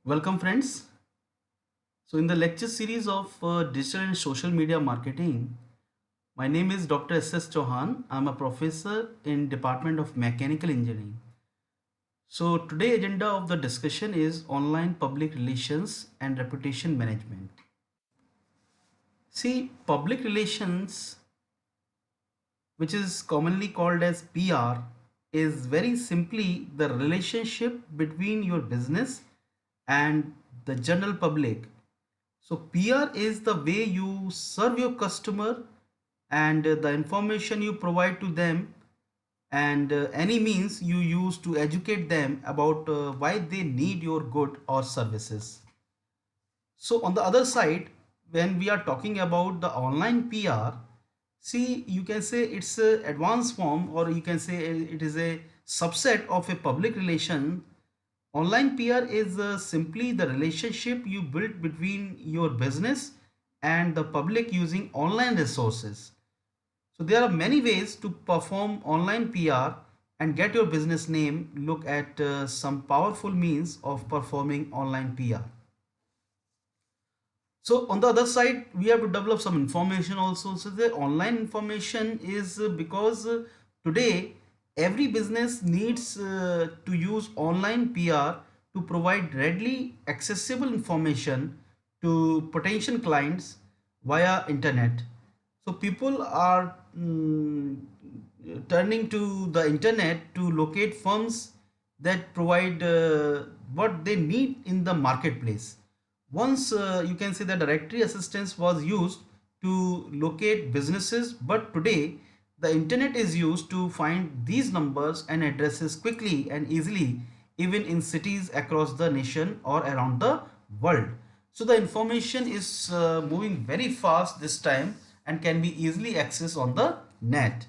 Welcome, friends. So, in the lecture series of digital and social media marketing, my name is Dr. SS Chauhan. I'm a professor in Department of Mechanical Engineering. So, today agenda of the discussion is online public relations and reputation management. See, public relations, which is commonly called as PR, is very simply the relationship between your business and the general public. So PR is the way you serve your customer and the information you provide to them and any means you use to educate them about why they need your good or services. So on the other side, when we are talking about the online PR, see, you can say it's a advanced form, or you can say it is a subset of a public relation. Online PR is simply the relationship you build between your business and the public using online resources. So there are many ways to perform online PR and get your business name. Look at some powerful means of performing online PR. So on the other side, we have to develop some information also. So the online information is because today every business needs to use online PR to provide readily accessible information to potential clients via internet. So people are turning to the internet to locate firms that provide what they need in the marketplace. Once you can say the directory assistance was used to locate businesses, but today the internet is used to find these numbers and addresses quickly and easily, even in cities across the nation or around the world. So the information is moving very fast this time and can be easily accessed on the net.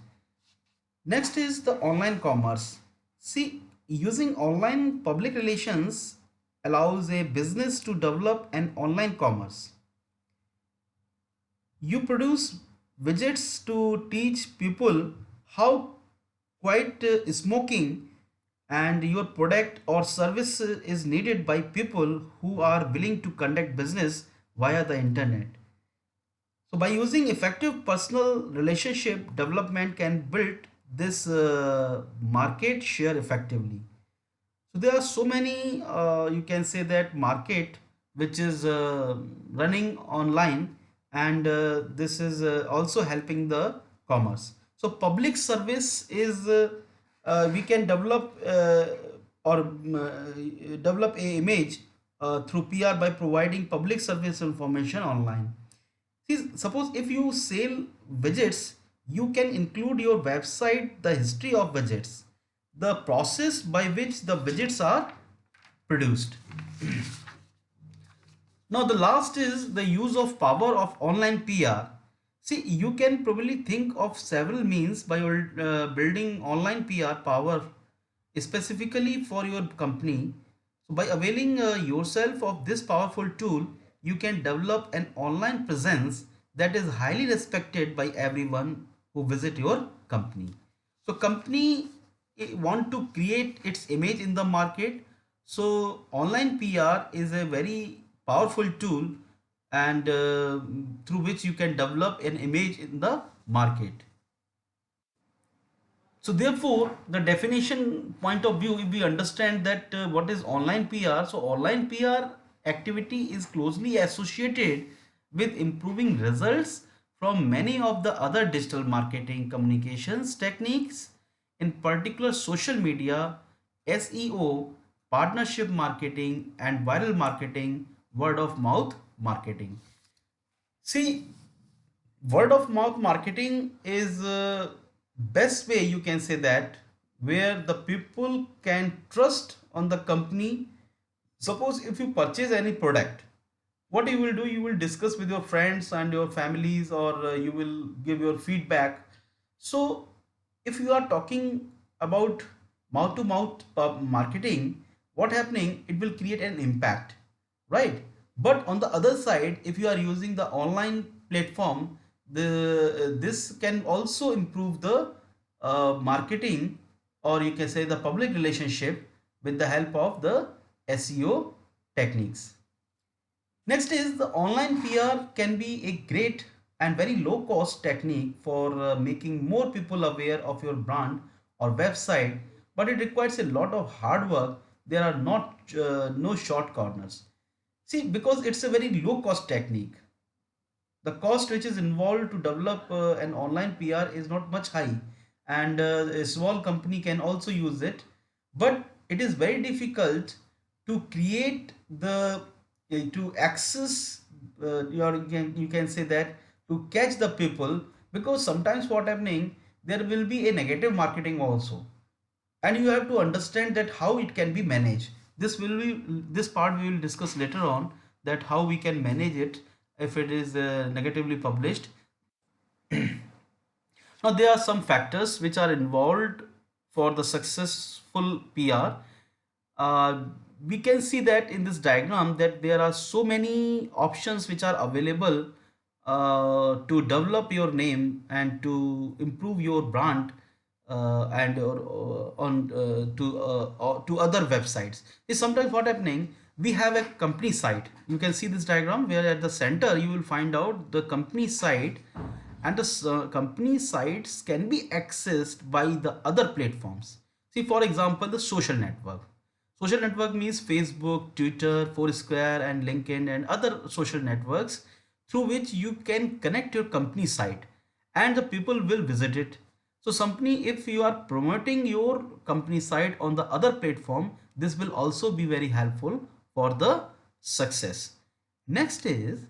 Next is the online commerce. See, using online public relations allows a business to develop an online commerce. You produce widgets to teach people how quite smoking and your product or service is needed by people who are willing to conduct business via the internet. So by using effective personal relationship development can build this market share effectively. So there are so many you can say that market which is running online, and this is also helping the commerce. So public service is we can develop or develop a image through PR by providing public service information online. See, suppose if you sell widgets, you can include your website, the history of widgets, the process by which the widgets are produced. Now, the last is the use of power of online PR. See, you can probably think of several means by building online PR power specifically for your company. So, by availing yourself of this powerful tool, you can develop an online presence that is highly respected by everyone who visit your company. So, company want to create its image in the market. So online PR is a very powerful tool, and through which you can develop an image in the market. So therefore, the definition point of view, if we understand that what is online PR, so online PR activity is closely associated with improving results from many of the other digital marketing communications techniques, in particular social media, SEO, partnership marketing, and viral marketing, word of mouth marketing. See, word of mouth marketing is best way you can say that, where the people can trust on the company. Suppose if you purchase any product, what you will do, you will discuss with your friends and your families, or you will give your feedback. So if you are talking about mouth to mouth marketing, what happening, it will create an impact, right? But on the other side, if you are using the online platform, the this can also improve the marketing, or you can say the public relationship, with the help of the SEO techniques. Next is the online PR can be a great and very low cost technique for making more people aware of your brand or website, but it requires a lot of hard work. There are not no short corners. See, because it's a very low cost technique, the cost which is involved to develop an online PR is not much high, and a small company can also use it, but it is very difficult to create the to access you can say that to catch the people, because sometimes what happening, there will be a negative marketing also, and you have to understand that how it can be managed. This part we will discuss later on, that how we can manage it if it is negatively published. Now there are some factors which are involved for the successful PR. uh, we can see that in this diagram that there are so many options which are available to develop your name and to improve your brand and or on to other websites. Is sometimes what happening, we have a company site. You can see this diagram where at the center you will find out the company site, and the company sites can be accessed by the other platforms. See, for example, the social network. Social network means Facebook, Twitter, Foursquare, and LinkedIn, and other social networks through which you can connect your company site, and the people will visit it. So, company, if you are promoting your company site on the other platform, this will also be very helpful for the success. Next is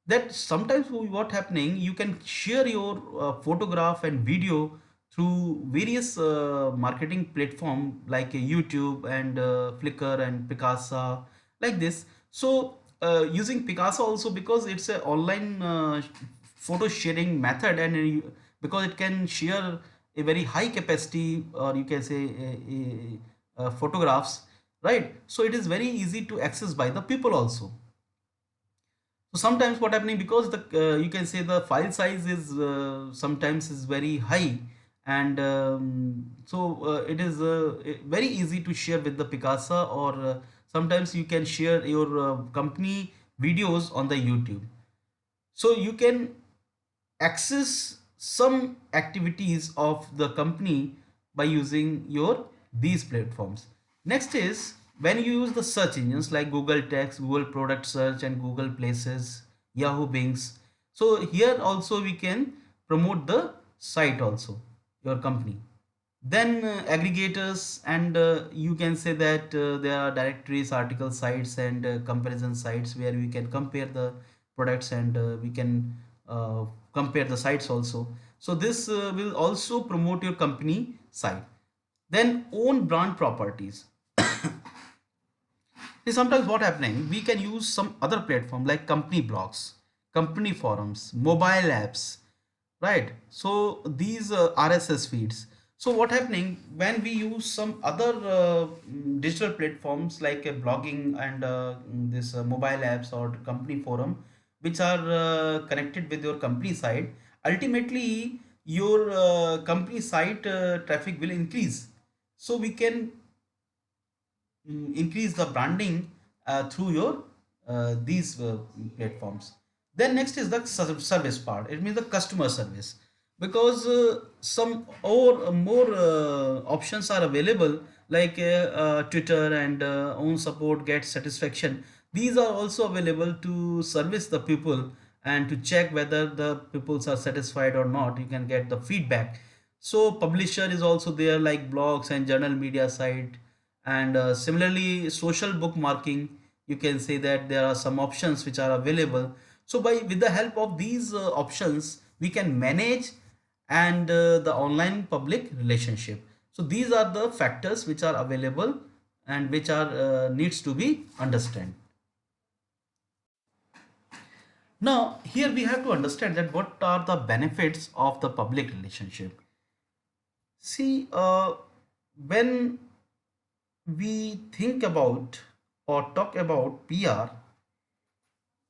that sometimes what happening, you can share your photograph and video through various marketing platform like YouTube and Flickr and Picasa, like this. So using Picasa also, because it's a online photo sharing method, and because it can share a very high capacity, or you can say photographs, right? So it is very easy to access by the people also. So sometimes what happening, because the you can say the file size is sometimes is very high, and it is very easy to share with the Picasa, or sometimes you can share your company videos on the YouTube. So you can access some activities of the company by using your these platforms. Next is when you use the search engines like Google Text, Google Product Search, and Google Places, Yahoo Bings. So here also we can promote the site also, your company. Then aggregators, and you can say that there are directories, article sites, and comparison sites where we can compare the products, and we can uh, compare the sites also. So this will also promote your company site. Then own brand properties. See, sometimes what happening, we can use some other platform like company blogs, company forums, mobile apps, right? So these RSS feeds. So what happening when we use some other digital platforms like blogging and this mobile apps or company forum, which are connected with your company site, ultimately your company site traffic will increase. So we can increase the branding through your these platforms. Then next is the service part. It means the customer service, because some or more options are available like Twitter and own support, get satisfaction. These are also available to service the people and to check whether the peoples are satisfied or not. You can get the feedback. So publisher is also there like blogs and journal media site, and similarly social bookmarking. You can say that there are some options which are available. So by with the help of these options, we can manage and the online public relationship. So these are the factors which are available and which are needs to be understand. Now here we have to understand that what are the benefits of the public relationship. See, when we think about or talk about PR,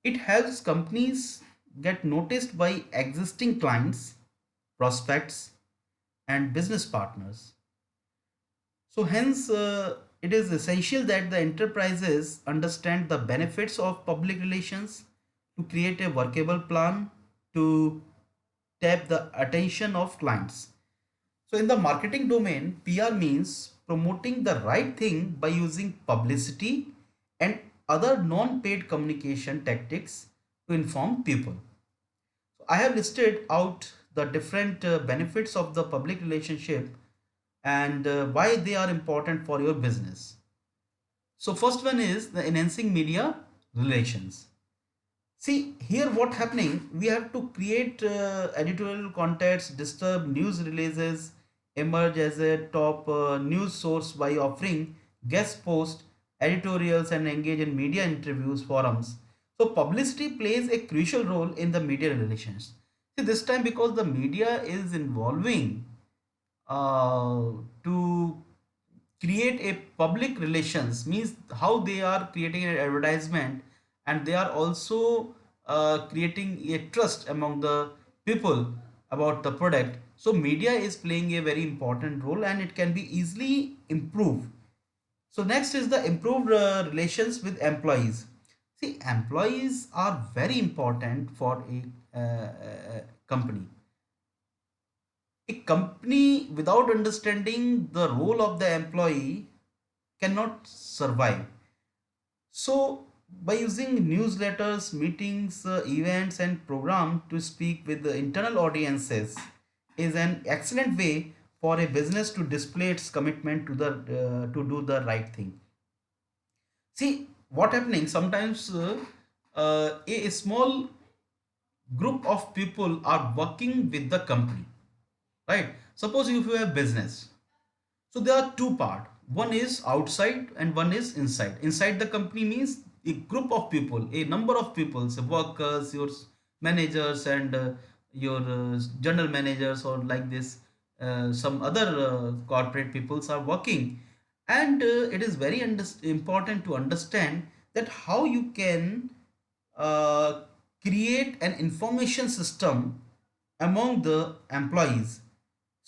it helps companies get noticed by existing clients, prospects, and business partners. So, hence, it is essential that the enterprises understand the benefits of public relations to create a workable plan to tap the attention of clients. So, in the marketing domain, PR means promoting the right thing by using publicity and other non paid communication tactics to inform people. So, I have listed out the different benefits of the public relationship and why they are important for your business. So, first one is the enhancing media relations. See here what happening, we have to create editorial contents, disturb news releases, emerge as a top news source by offering guest posts, editorials and engage in media interviews, forums. So publicity plays a crucial role in the media relations. See this time because the media is involving uh, to create a public relations means how they are creating an advertisement, and they are also creating a trust among the people about the product. So media is playing a very important role and it can be easily improved. So next is the improved relations with employees. See, employees are very important for a company. A company without understanding the role of the employee cannot survive. So, by using newsletters, meetings, events, and program to speak with the internal audiences is an excellent way for a business to display its commitment to the to do the right thing. See what happening sometimes a small group of people are working with the company, right? Suppose if you have business. So there are two part. One is outside and one is inside. Inside the company means a group of people, a number of people, say workers, your managers and your general managers or like this. Some other corporate peoples are working, and it is very important to understand that how you can uh, create an information system among the employees.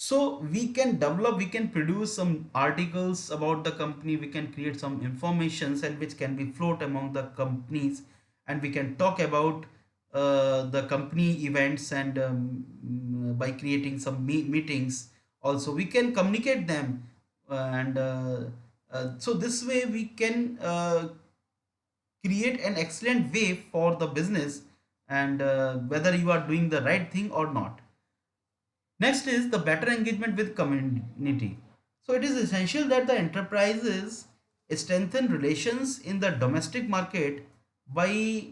So we can develop, we can produce some articles about the company, we can create some informations and which can be float among the companies, and we can talk about the company events and by creating some meetings also we can communicate them, and so this way we can create an excellent way for the business, and whether you are doing the right thing or not. Next is the better engagement with community. So it is essential that the enterprises strengthen relations in the domestic market by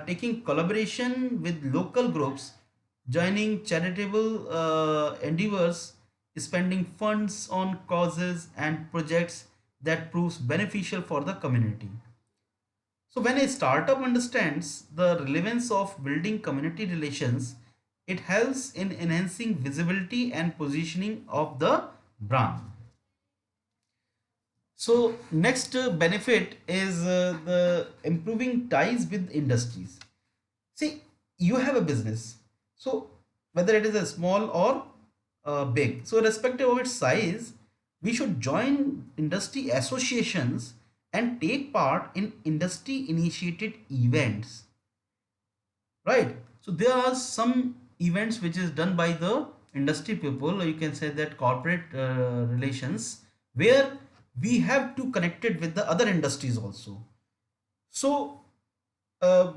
taking collaboration with local groups, joining charitable endeavors, spending funds on causes and projects that proves beneficial for the community. So when a startup understands the relevance of building community relations, it helps in enhancing visibility and positioning of the brand. So next benefit is the improving ties with industries. See, you have a business. So whether it is a small or big, so irrespective of its size, we should join industry associations and take part in industry initiated events, right? So there are some events which is done by the industry people, or you can say that corporate relations, where we have to connect it with the other industries also. So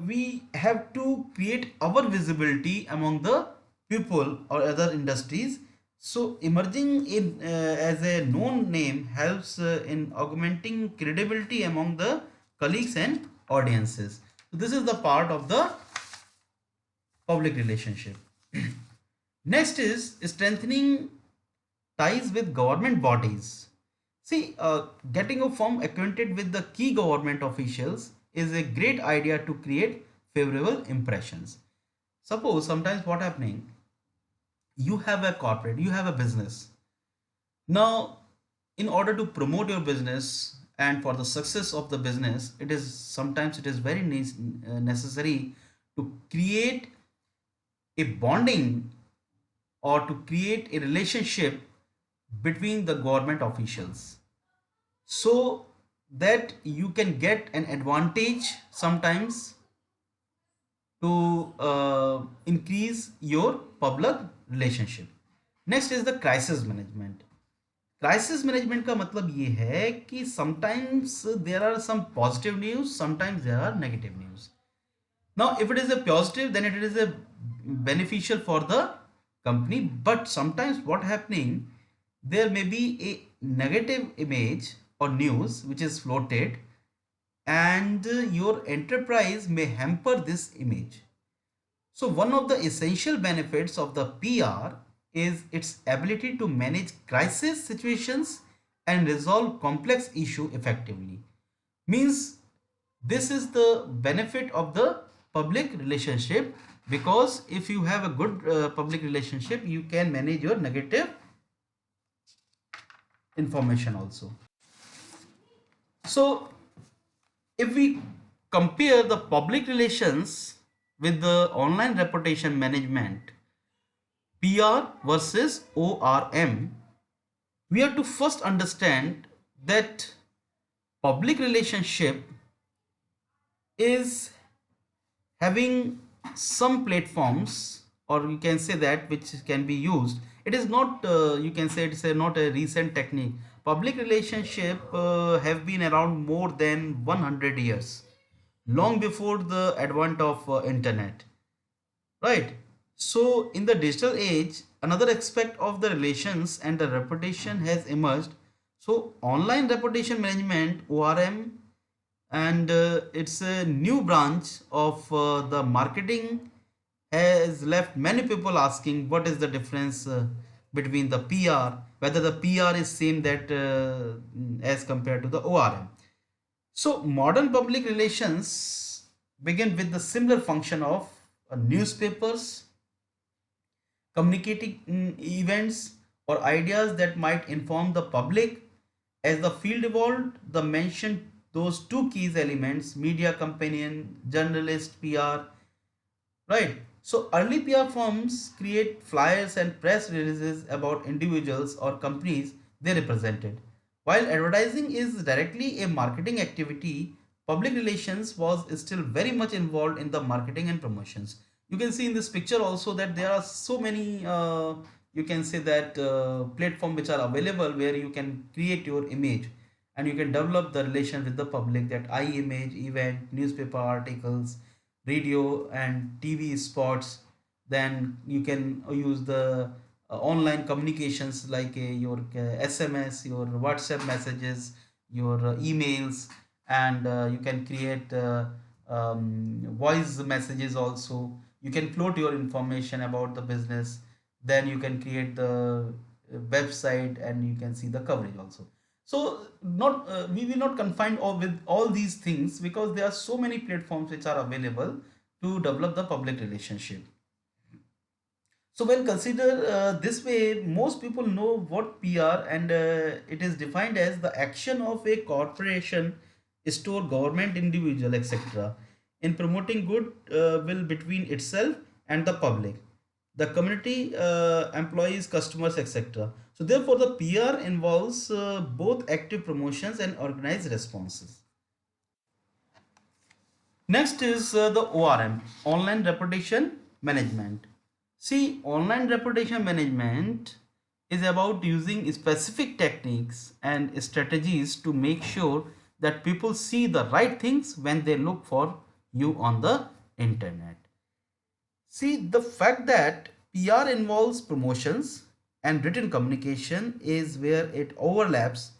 we have to create our visibility among the people or other industries. So emerging in as a known name helps in augmenting credibility among the colleagues and audiences. So this is the part of the public relationship. Next is strengthening ties with government bodies. See, getting a firm acquainted with the key government officials is a great idea to create favorable impressions. Suppose sometimes what happening, you have a corporate, you have a business. Now, in order to promote your business and for the success of the business, it is sometimes it is very necessary to create a bonding or to create a relationship between the government officials. so that you can get an advantage sometimes to increase your public relationship. Next is the crisis management. Crisis management का मतलब ये है कि sometimes there are some positive news, sometimes there are negative news. Now, if it is a positive, then it is a beneficial for the company. But sometimes what happening, there may be a negative image or news which is floated, and your enterprise may hamper this image. So one of the essential benefits of the PR is its ability to manage crisis situations and resolve complex issue effectively. Means this is the benefit of the public relationship, because if you have a good public relationship, you can manage your negative information also. So if we compare the public relations with the online reputation management, PR versus ORM, we have to first understand that public relationship is having some platforms, or you can say that, which can be used. It is not, you can say it's not a recent technique. Public relationship have been around more than 100 years, long before the advent of internet, right? So in the digital age, another aspect of the relations and the reputation has emerged. So online reputation management, ORM, and it's a new branch of the marketing, has left many people asking what is the difference between the PR, whether the PR is same that as compared to the ORM. So modern public relations begin with the similar function of newspapers communicating events or ideas that might inform the public. As the field evolved, the mentioned those two key elements, media companion, journalist, PR, right? So early PR firms create flyers and press releases about individuals or companies they represented. While advertising is directly a marketing activity, public relations was still very much involved in the marketing and promotions. You can see in this picture also that there are so many, you can say that platform which are available where you can create your image and you can develop the relation with the public, that I image, event, newspaper articles, radio and TV spots. Then you can use the online communications like your SMS, your WhatsApp messages, your emails, and you can create voice messages also. You can float your information about the business. Then you can create the website and you can see the coverage also. So not we will not confine all with all these things, because there are so many platforms which are available to develop the public relationship. So when consider this way, most people know what PR, and it is defined as the action of a corporation, store, government, individual, etc. in promoting good will between itself and the public, the community, employees, customers, etc. So therefore, the PR involves both active promotions and organized responses. Next is the ORM, online reputation management. See, online reputation management is about using specific techniques and strategies to make sure that people see the right things when they look for you on the internet. See, the fact that PR involves promotions and written communication is where it overlaps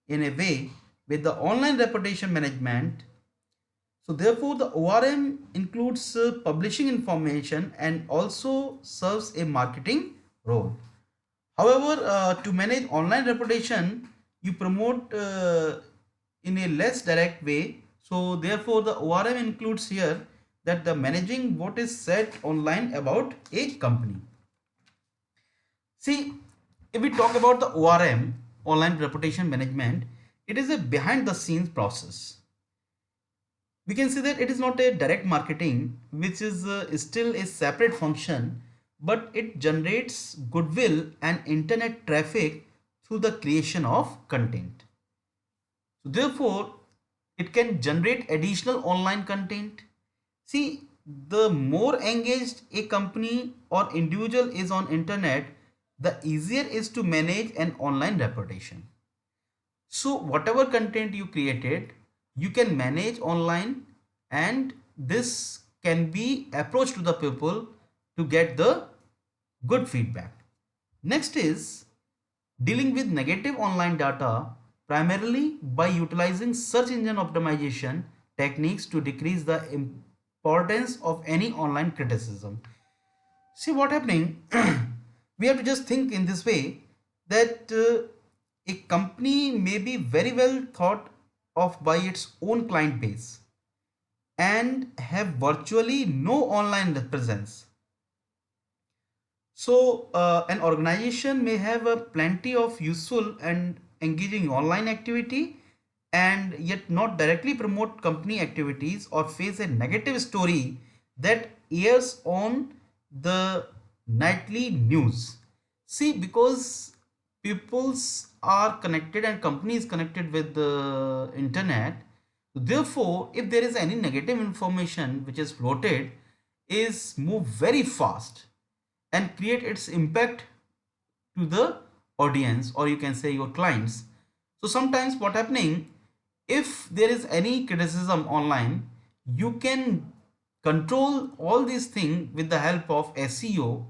in a way with the online reputation management. So therefore, the ORM includes publishing information and also serves a marketing role. However, to manage online reputation, you promote in a less direct way. So therefore, the ORM includes here that the managing what is said online about a company. See, if we talk about the ORM, online reputation management, it is a behind the scenes process. We can see that it is not a direct marketing, which is still a separate function, but it generates goodwill and internet traffic through the creation of content. So therefore, it can generate additional online content. See, the more engaged a company or individual is on internet, the easier is to manage an online reputation. So whatever content you created, you can manage online, and this can be approached to the people to get the good feedback. Next is dealing with negative online data primarily by utilizing search engine optimization techniques to decrease the importance of any online criticism. See what happening? We have to just think in this way that a company may be very well thought of by its own client base and have virtually no online presence. So, an organization may have a plenty of useful and engaging online activity and yet not directly promote company activities or face a negative story that airs on the nightly news. See, because peoples are connected and companies connected with the internet, therefore, if there is any negative information which is floated, is move very fast and create its impact to the audience, or you can say your clients. So sometimes what happening, if there is any criticism online, you can control all these things with the help of SEO,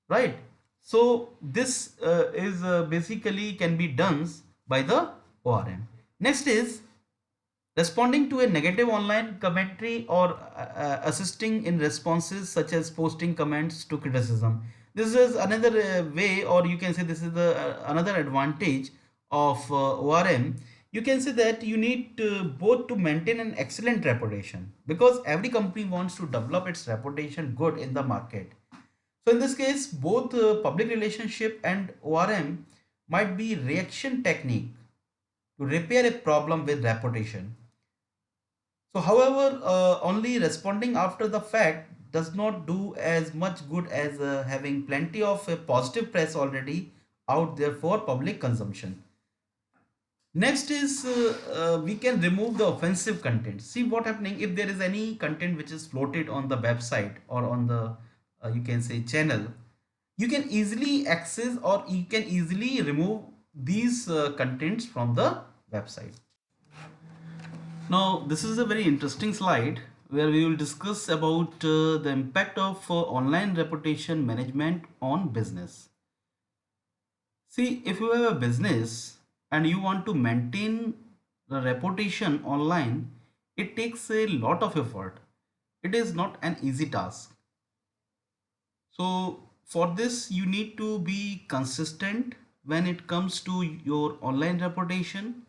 right? So this is basically can be done by the ORM. Next is responding to a negative online commentary or assisting in responses such as posting comments to criticism. This is another way, or you can say this is the another advantage of ORM. You can say that you need both to maintain an excellent reputation, because every company wants to develop its reputation good in the market. So in this case, both public relationship and ORM might be reaction technique to repair a problem with reputation. So, however, only responding after the fact does not do as much good as having plenty of positive press already out there for public consumption. Next is we can remove the offensive content. See what happening if there is any content which is floated on the website or on the you can say channel. You can easily access or you can easily remove these contents from the website. Now, this is a very interesting slide where we will discuss about the impact of online reputation management on business. See, if you have a business and you want to maintain the reputation online, it takes a lot of effort. It is not an easy task. So, for this, you need to be consistent when it comes to your online reputation.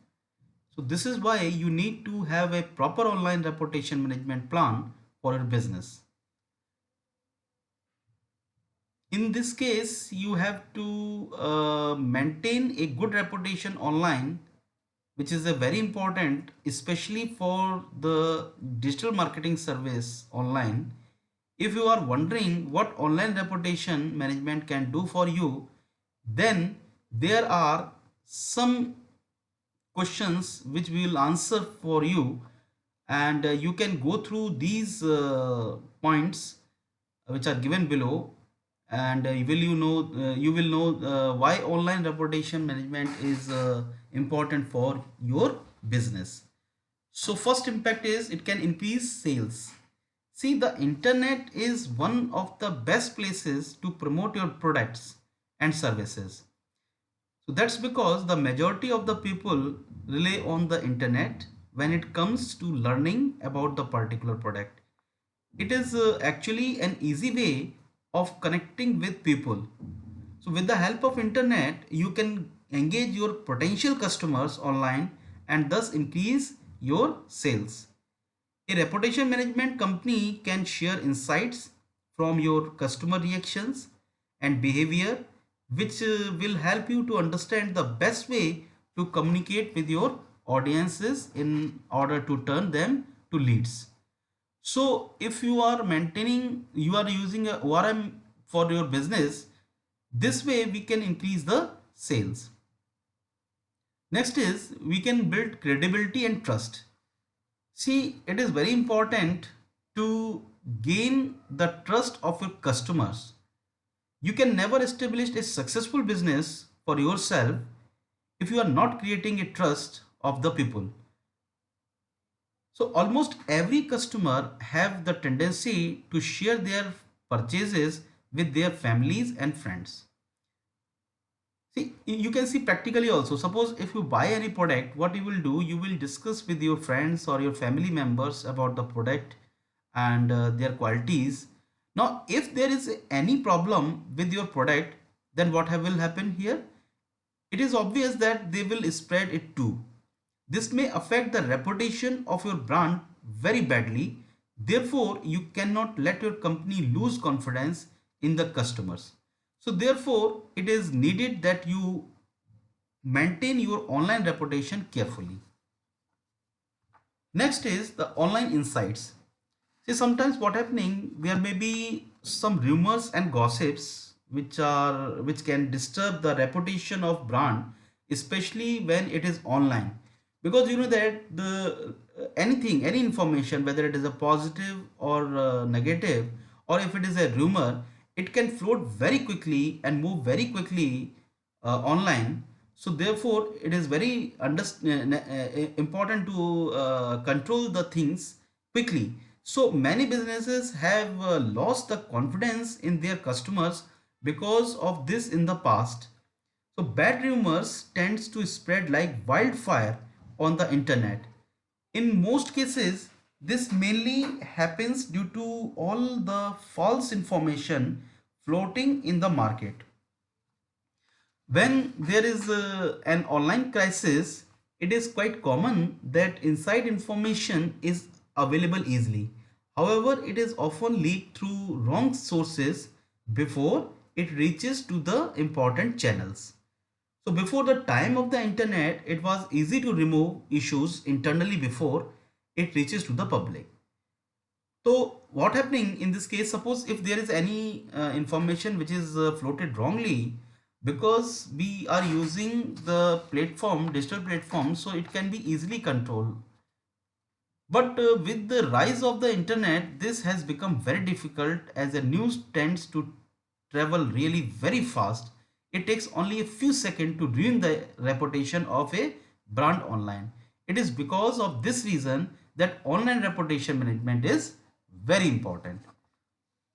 So this is why you need to have a proper online reputation management plan for your business. In this case, you have to maintain a good reputation online, which is a very important, especially for the digital marketing service online. If you are wondering what online reputation management can do for you, then there are some questions which we will answer for you, and you can go through these points which are given below, and you will know why online reputation management is important for your business. So first impact is it can increase sales. See, the internet is one of the best places to promote your products and services. So that's because the majority of the people rely on the internet when it comes to learning about the particular product. It is actually an easy way of connecting with people. So with the help of internet, you can engage your potential customers online and thus increase your sales. A reputation management company can share insights from your customer reactions and behavior, which will help you to understand the best way to communicate with your audiences in order to turn them to leads. So, if you are using a ORM for your business, this way we can increase the sales. Next is we can build credibility and trust. See, it is very important to gain the trust of your customers. You can never establish a successful business for yourself if you are not creating a trust of the people. So almost every customer have the tendency to share their purchases with their families and friends. See, you can see practically also. Suppose if you buy any product, what you will do, you will discuss with your friends or your family members about the product and their qualities. Now, if there is any problem with your product, then what will happen here? It is obvious that they will spread it too. This may affect the reputation of your brand very badly. Therefore, you cannot let your company lose confidence in the customers. So, therefore, it is needed that you maintain your online reputation carefully. Next is the online insights. See, sometimes what happening, there may be some rumors and gossips which can disturb the reputation of brand, especially when it is online. Because you know that the anything, any information, whether it is a positive or negative, or if it is a rumor, it can float very quickly and move very quickly online. So therefore, it is very important to control the things quickly. So many businesses have lost the confidence in their customers because of this in the past. So bad rumors tends to spread like wildfire on the internet. In most cases, this mainly happens due to all the false information floating in the market. When there is an online crisis, it is quite common that inside information is available easily. However, it is often leaked through wrong sources before it reaches to the important channels. So before the time of the internet, it was easy to remove issues internally before it reaches to the public. So what happening in this case, suppose if there is any information which is floated wrongly, because we are using the platform, digital platform, so it can be easily controlled. But with the rise of the internet, this has become very difficult as the news tends to travel really very fast. It takes only a few seconds to ruin the reputation of a brand online. It is because of this reason that online reputation management is very important.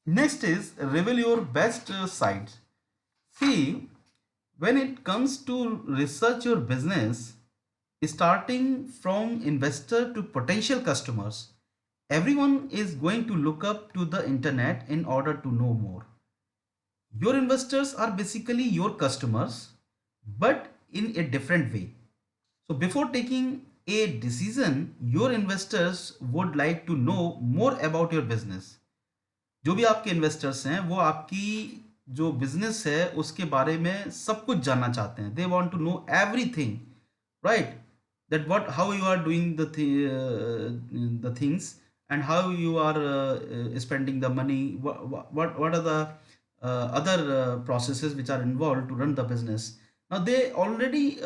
Next is reveal your best sites. See, when it comes to research your business, starting from investor to potential customers, everyone is going to look up to the internet in order to know more. Your investors are basically your customers, but in a different way. So before taking a decision, your investors would like to know more about your business. जो भी आपके investors हैं वो आपकी जो business है उसके बारे में सब कुछ जानना चाहते हैं. They want to know everything, right? That what how you are doing the things, and how you are spending the money, what are the other processes which are involved to run the business. Now they already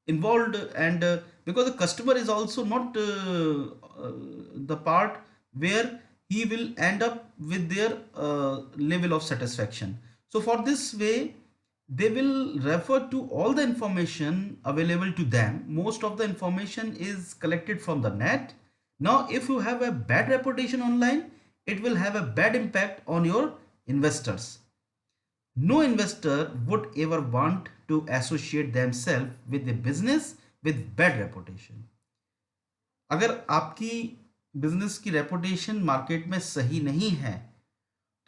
involved, and because the customer is also not the part where he will end up with their level of satisfaction. So for this way, they will refer to all the information available to them. Most of the information is collected from the net. Now if you have a bad reputation online, it will have a bad impact on your investors. No investor would ever want to associate themselves with a business with bad reputation. अगर आपकी business की reputation market में सही नहीं है,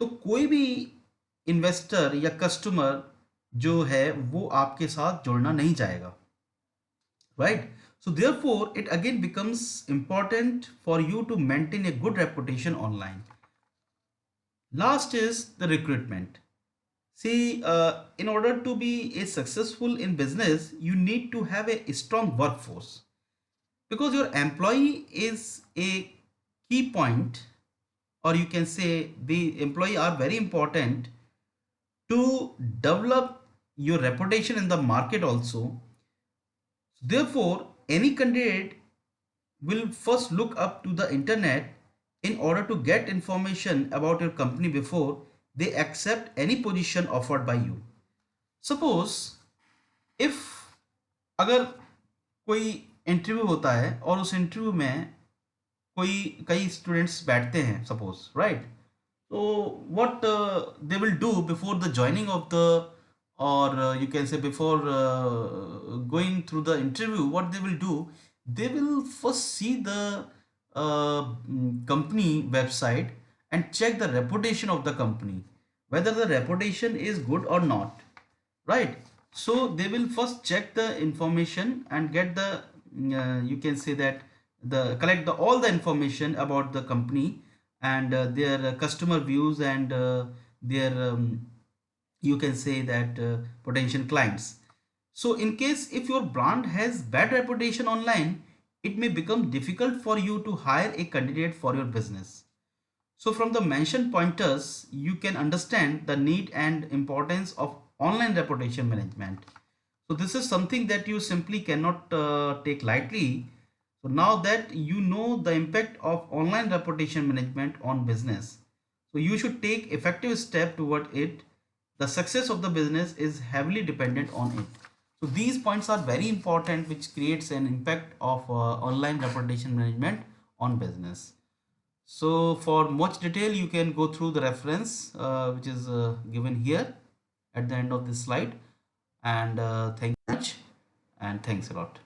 तो कोई भी इन्वेस्टर या कस्टमर जो है वो आपके साथ जुड़ना नहीं चाहेगा, right? So therefore it again becomes important for you to maintain a good reputation online. Last is the recruitment. See, in order to be a successful in business, you need to have a strong workforce, because your employee is a key point, or you can say the employee are very important to develop your reputation in the market also. Therefore, any candidate will first look up to the internet in order to get information about your company before they accept any position offered by you. Suppose if अगर कोई interview होता है और उस interview में कोई कई students बैठते हैं suppose right so what they will do before the joining of the or you can say before going through the interview what they will do they will first see the company website and check the reputation of the company whether the reputation is good or not, right? So they will first check the information and get the you can say that the collect the all the information about the company and their customer views and their you can say that potential clients. So in case if your brand has bad reputation online, it may become difficult for you to hire a candidate for your business. So from the mentioned pointers, you can understand the need and importance of online reputation management. So this is something that you simply cannot take lightly. So now that you know the impact of online reputation management on business, so you should take effective step toward it. The success of the business is heavily dependent on it. So these points are very important, which creates an impact of online reputation management on business. So for much detail, you can go through the reference which is given here at the end of this slide. And thank you much and thanks a lot.